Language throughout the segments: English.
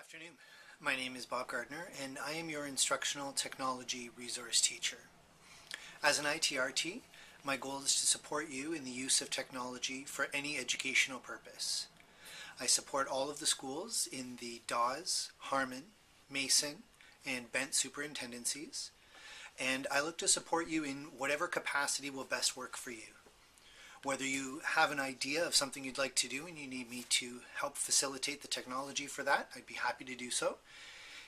afternoon. My name is Bob Gardner and I am your Instructional Technology Resource Teacher. As an ITRT, my goal is to support you in the use of technology for any educational purpose. I support all of the schools in the Dawes, Harmon, Mason, and Bent superintendencies, and I look to support you in whatever capacity will best work for you. Whether you have an idea of something you'd like to do and you need me to help facilitate the technology for that, I'd be happy to do so.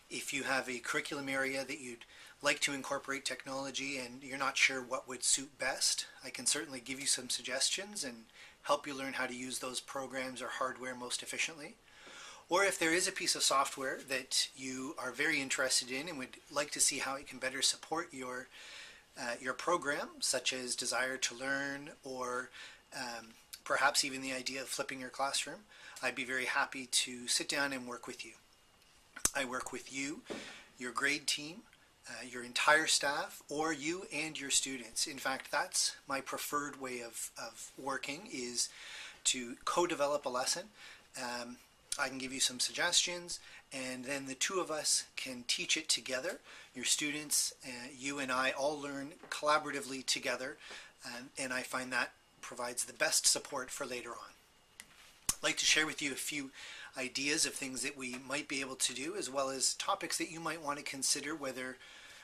If you have a curriculum area that you'd like to incorporate technology and you're not sure what would suit best, I can certainly give you some suggestions and help you learn how to use those programs or hardware most efficiently. Or if there is a piece of software that you are very interested in and would like to see how it can better support your program, such as desire to learn or perhaps even the idea of flipping your classroom, I'd be very happy to sit down and work with you. I work with you, your grade team, your entire staff, or you and your students. In fact, that's my preferred way of working, is to co-develop a lesson. I can give you some suggestions, and then the two of us can teach it together. Your students, you and I all learn collaboratively together, and I find that provides the best support for later on. I'd like to share with you a few ideas of things that we might be able to do, as well as topics that you might want to consider, whether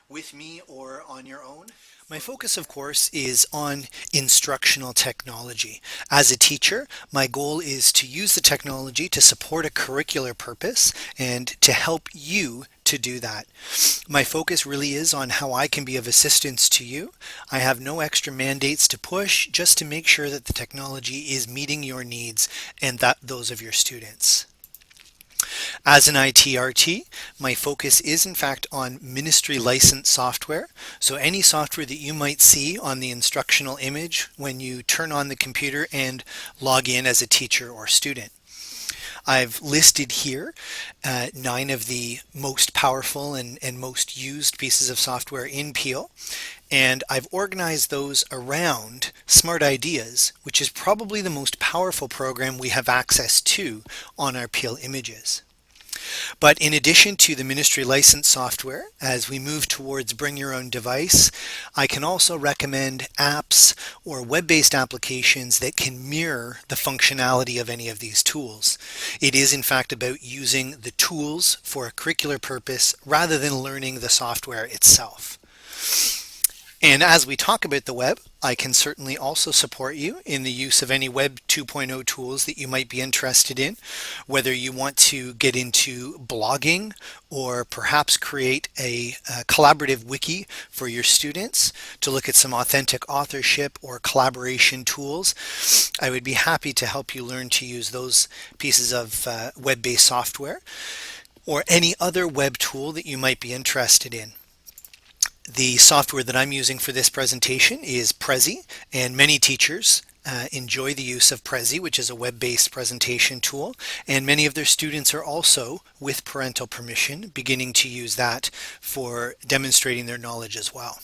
with me or on your own. My focus, of course, is on instructional technology. As a teacher, my goal is to use the technology to support a curricular purpose and to help you to do that. My focus really is on how I can be of assistance to you. I have no extra mandates to push, just to make sure that the technology is meeting your needs and those of your students. As an ITRT, my focus is in fact on ministry licensed software. So any software that you might see on the instructional image when you turn on the computer and log in as a teacher or student. I've listed here 9 of the most powerful and most used pieces of software in Peel, and I've organized those around Smart Ideas, which is probably the most powerful program we have access to on our Peel images. But in addition to the ministry license software, as we move towards bring your own device, I can also recommend apps or web-based applications that can mirror the functionality of any of these tools. It is in fact about using the tools for a curricular purpose rather than learning the software itself. And as we talk about the web, I can certainly also support you in the use of any Web 2.0 tools that you might be interested in, whether you want to get into blogging or perhaps create a collaborative wiki for your students to look at some authentic authorship or collaboration tools. I would be happy to help you learn to use those pieces of web-based software or any other web tool that you might be interested in. The software that I'm using for this presentation is Prezi, and many teachers enjoy the use of Prezi, which is a web-based presentation tool, and many of their students are also, with parental permission, beginning to use that for demonstrating their knowledge as well.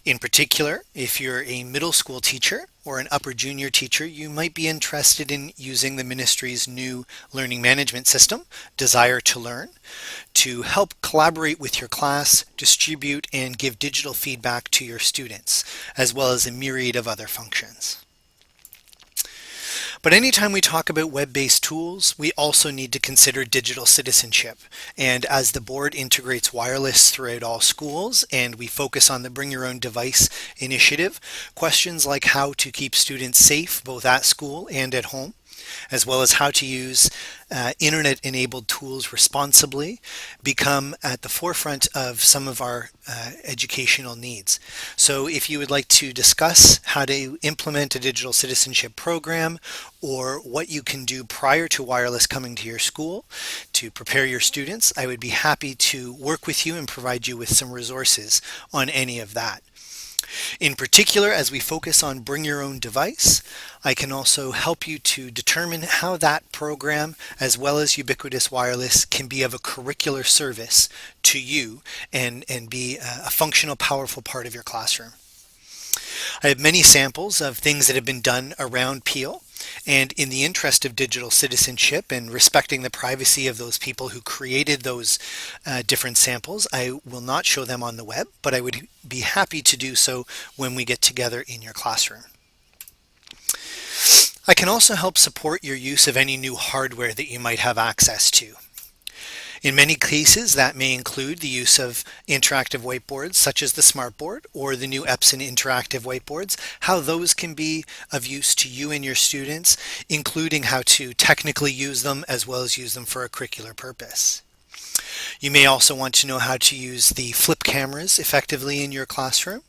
In particular, if you're a middle school teacher or an upper junior teacher, you might be interested in using the ministry's new learning management system, Desire to Learn, to help collaborate with your class, distribute and give digital feedback to your students, as well as a myriad of other functions. But anytime we talk about web-based tools, we also need to consider digital citizenship. And as the board integrates wireless throughout all schools and we focus on the Bring Your Own Device initiative, questions like how to keep students safe both at school and at home, as well as how to use internet-enabled tools responsibly, become at the forefront of some of our educational needs. So if you would like to discuss how to implement a digital citizenship program or what you can do prior to wireless coming to your school to prepare your students, I would be happy to work with you and provide you with some resources on any of that. In particular, as we focus on Bring Your Own Device, I can also help you to determine how that program, as well as Ubiquitous Wireless, can be of a curricular service to you and be a functional, powerful part of your classroom. I have many samples of things that have been done around Peel. And in the interest of digital citizenship and respecting the privacy of those people who created those different samples, I will not show them on the web, but I would be happy to do so when we get together in your classroom. I can also help support your use of any new hardware that you might have access to. In many cases, that may include the use of interactive whiteboards such as the smartboard or the new Epson interactive whiteboards, how those can be of use to you and your students, including how to technically use them as well as use them for a curricular purpose. You may also want to know how to use the flip cameras effectively in your classroom,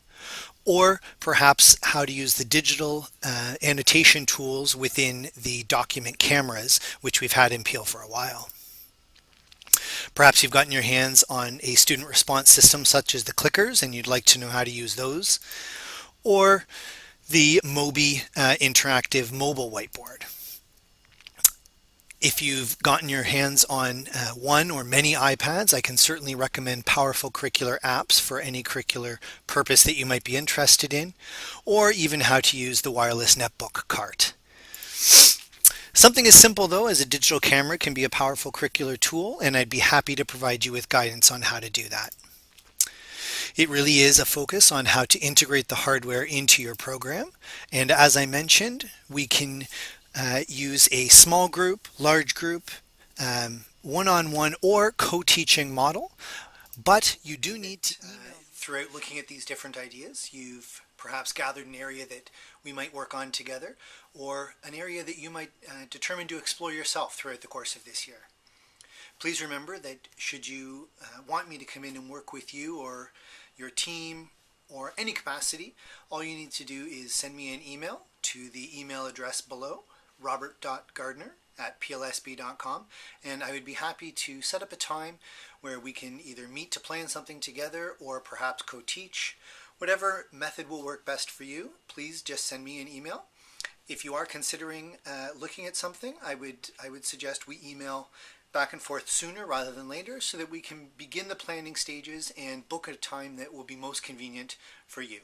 or perhaps how to use the digital annotation tools within the document cameras, which we've had in Peel for a while. Perhaps you've gotten your hands on a student response system such as the clickers and you'd like to know how to use those, or the Mobi interactive mobile whiteboard. If you've gotten your hands on one or many iPads, I can certainly recommend powerful curricular apps for any curricular purpose that you might be interested in, or even how to use the wireless netbook cart. Something as simple though as a digital camera can be a powerful curricular tool, and I'd be happy to provide you with guidance on how to do that. It really is a focus on how to integrate the hardware into your program, and as I mentioned, we can use a small group, large group, one-on-one or co-teaching model, but you do need to throughout looking at these different ideas, you've perhaps gathered an area that we might work on together, or an area that you might determine to explore yourself throughout the course of this year. Please remember that should you want me to come in and work with you or your team or any capacity, all you need to do is send me an email to the email address below, robert.gardner@plsb.com, and I would be happy to set up a time where we can either meet to plan something together or perhaps co-teach. Whatever method will work best for you, please just send me an email. If you are considering looking at something, I would suggest we email back and forth sooner rather than later so that we can begin the planning stages and book a time that will be most convenient for you.